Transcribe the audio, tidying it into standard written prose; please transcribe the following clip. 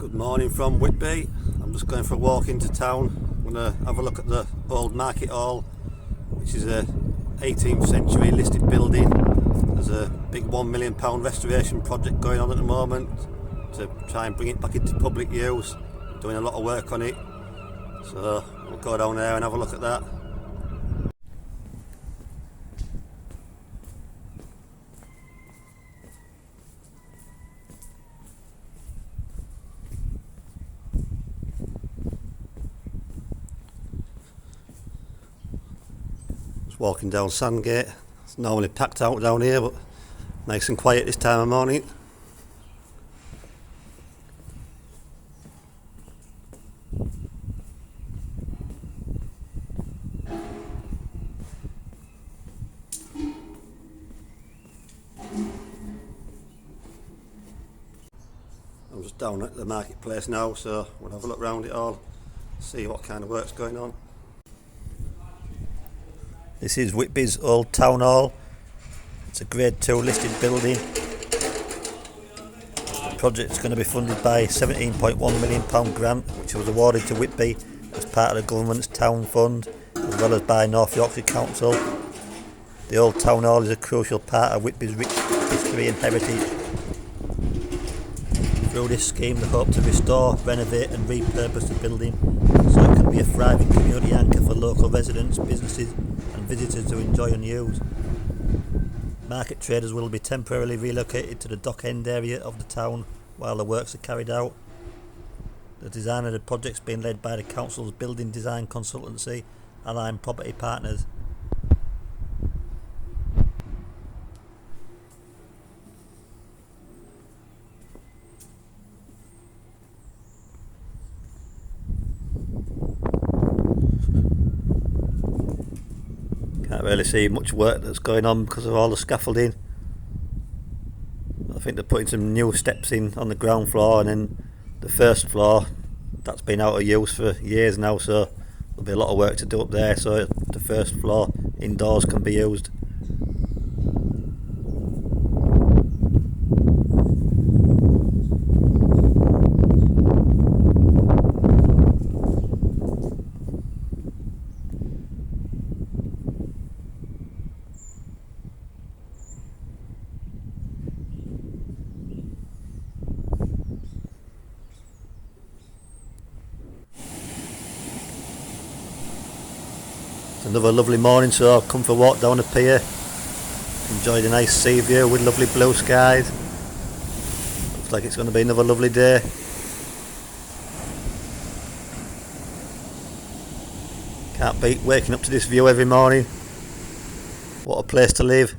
Good morning from Whitby. I'm just going for a walk into town. I'm going to have a look at the old market hall, which is a 18th century listed building. There's a big £1 million restoration project going on at the moment to try and bring it back into public use. Doing a lot of work on it, so we'll go down there and have a look at that. Walking down Sandgate. It's normally packed out down here, but nice and quiet this time of morning. I'm just down at the marketplace now, so we'll have a look around it all, see what kind of work's going on. This is Whitby's old town hall. It's a grade 2 listed building. The project's going to be funded by a £17.1 million grant, which was awarded to Whitby as part of the government's town fund, as well as by North Yorkshire Council. The old town hall is a crucial part of Whitby's rich history and heritage. Through this scheme, they hope to restore, renovate and repurpose the building so it can be a thriving community anchor for local residents, businesses and visitors to enjoy and use. Market traders will be temporarily relocated to the dock end area of the town while the works are carried out. The design of the project's been led by the council's building design consultancy, Align Property Partners. Can't really see much work that's going on because of all the scaffolding. I think they're putting some new steps in on the ground floor, and then the first floor, that's been out of use for years now, so there'll be a lot of work to do up there so the first floor indoors can be used. Another lovely morning, so I've come for a walk down the pier, enjoy the nice sea view with lovely blue skies. Looks like it's going to be another lovely day. Can't beat waking up to this view every morning. What a place to live.